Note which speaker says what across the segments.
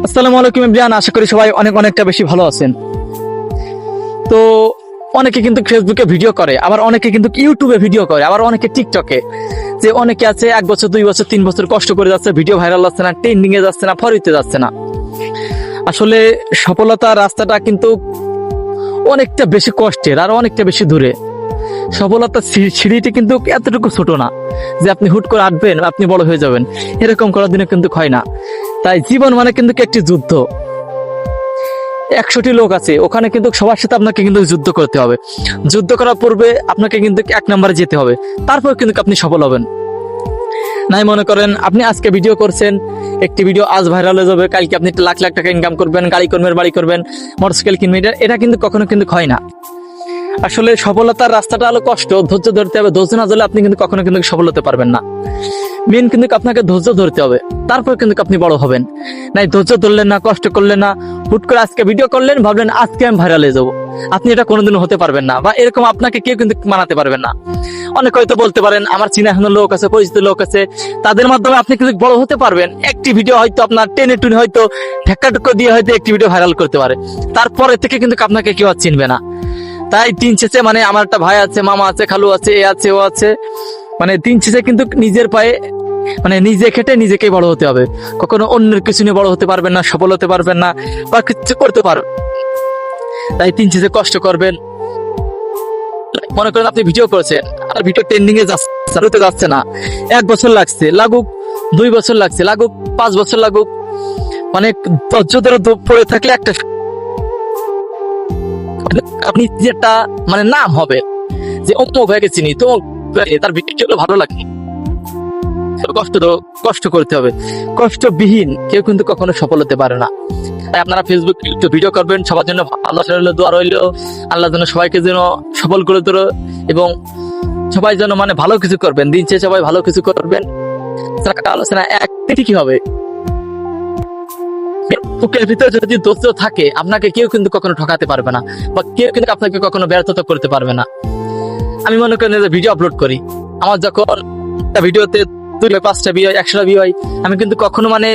Speaker 1: আসসালামু আলাইকুম এভরিওয়ান, আশা করি সবাই অনেকটা বেশি ভালো আছেন। তো অনেকে কিন্তু ফেসবুকে ভিডিও করে, আবার অনেকে কিন্তু ইউটিউবে ভিডিও করে, আবার অনেকে টিকটকে। যে অনেকে আছে 1 বছর 2 বছর 3 বছর কষ্ট করে যাচ্ছে, ভিডিও ভাইরাল হচ্ছে না, ট্রেন্ডিং এ যাচ্ছে না, ফরিতে যাচ্ছে না। আসলে সফলতার রাস্তাটা কিন্তু অনেকটা বেশি কষ্টের আর অনেকটা বেশি দূরে। সফলতার সিঁড়িটি কিন্তু এতটুকু ছোট না যে আপনি হুট করে হাঁটবেন আপনি বড় হয়ে যাবেন, এরকম করার দিনে কিন্তু হয় না। তাই জীবন মানে কিন্তু একটি যুদ্ধ। 100টি লোক আছে, ওখানে কিন্তু সবার সাথে আপনাকে কিন্তু যুদ্ধ করতে হবে। যুদ্ধ করার পূর্বে আপনাকে কিন্তু 1 নম্বরে যেতে হবে, তারপর কিন্তু আপনি সফল হবেন। নাই মনে করেন আপনি আজকে ভিডিও করছেন, একটি ভিডিও আজ ভাইরাল হয়ে যাবে, কালকে আপনি লাখ লাখ টাকা ইনকাম করবেন, গাড়ি করবেন, বাড়ি করবেন, মোটরসাইকেল কিনবেন, এটা কিন্তু কখনো কিন্তু হয় না। আসলে সফলতার রাস্তাটা হলো কষ্ট, ধৈর্য ধরতে হবে। ধৈর্য না ধরলে আপনি কিন্তু কখনো কিন্তু সফল হতে পারবেন না। মেন কিন্তু আপনাকে ধৈর্য ধরতে হবে, তারপর কিন্তু আপনি বড় হবেন। নাই ধৈর্য ধরলেন না, কষ্ট করলেন না, হুট করে আজকে ভিডিও করলেন, ভাবলেন আজকে আমি ভাইরাল হয়ে যাবো, আপনি এটা কোনোদিনও হতে পারবেন না, বা এরকম আপনাকে কেউ কিন্তু মানাতে পারবেন না। অনেক হয়তো বলতে পারেন আমার চিনাশোনা লোক আছে, পরিচিত লোক আছে, তাদের মাধ্যমে আপনি কিন্তু বড় হতে পারবেন। একটি ভিডিও হয়তো আপনার টেনে টুনে হয়তো ঠেক্কা দিয়ে হয়তো একটি ভিডিও ভাইরাল করতে পারে, তারপরে থেকে কিন্তু আপনাকে কেউ আর চিনবে না। তাই দিন শেষে মানে আমার একটা ভাই আছে, মামা আছে, খালু আছে, এ আছে, ও আছে, মানে দিন শেষে কিন্তু নিজের পায়ে মানে নিজে খেটে নিজেকেই বড় হতে হবে। কখনো অন্যের কিছু নিয়ে বড় হতে পারবেন না, সফল হতে পারবেন না, বা কিছু করতে পারবেন। তাই দিন শেষে কষ্ট করবেন। মনে করেন আপনি ভিডিও করেছেন আর ভিডিও ট্রেন্ডিং এ যাচ্ছে না, 1 বছর লাগছে, লাগুক 2 বছর লাগছে, লাগুক 5 বছর লাগুক, মানে ধৈর্য ধরে পড়ে থাকলে একটা আপনি যেটা মানে নাম হবে যে অমুক ভাইকে চিনি, তো তার ভিডিও ভালো লাগে। কষ্ট করতে হবে, কষ্টবিহীন কেউ কিন্তু কখনো সফল হতে পারে না। তাই আপনারা ফেসবুক ভিডিও করবেন, সবার জন্য আল্লাহ দোয়া রইল, আল্লাহ যেন সবাইকে যেন সফল করে তোলো, এবং সবাই যেন মানে ভালো কিছু করবেন, দিন শেষে সবাই ভালো কিছু করবেন। আলোচনা একটি কি হবে, বুকের ভিতরে যদি ধৈর্য থাকে আপনাকে কেউ কিন্তু কখনো ঠকাতে পারবে না, বা কেউ কিন্তু আপনাকে কখনো ব্যর্থতা করতে পারবে না। আমি মনে করেন যে ভিডিও আপলোড করি, আমার যখন একটা ভিডিওতে 2-5টা ভিউ হয়, 100টা ভিউ হয়, আমি কিন্তু কখনো মানে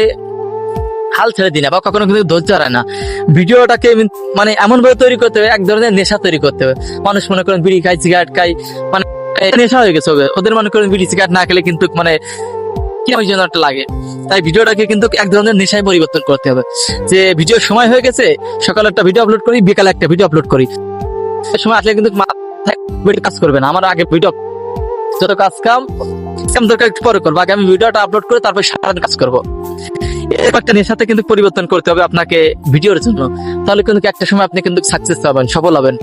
Speaker 1: হাল ছেড়ে দিই না, বা কখনো কিন্তু ধৈর্য হারাই না। ভিডিওটাকে মানে এমন ভাবে তৈরি করতে হবে, এক ধরনের নেশা তৈরি করতে হবে। মানুষ মনে করেন বিড়ি খায়, সিগারেট খায়, মানে নেশা হয়ে গেছে ওদের। মনে করেন বিড়ি সিগারেট না খেলে কিন্তু মানে কি যেন একটা লাগে। তাই ভিডিওটাকে কিন্তু এক ধরনের নেশায় পরিবর্তন করতে হবে। যে ভিডিওর সময় হয়ে গেছে, সকালে একটা ভিডিও আপলোড করি, বিকালে একটা ভিডিও আপলোড করি, সময় আসলে কিন্তু কাজ করবে না। আমার আগে ভিডিও যত কাজ কাম দরকার একটু পরে করবো, আগে আমি ভিডিওটা আপলোড করে তারপর সারাদিন কাজ করবো। একটা নেশাতে কিন্তু পরিবর্তন করতে হবে আপনাকে ভিডিওর জন্য, তাহলে কিন্তু একটা সময় আপনি কিন্তু সাকসেস পাবেন, সফল হবেন।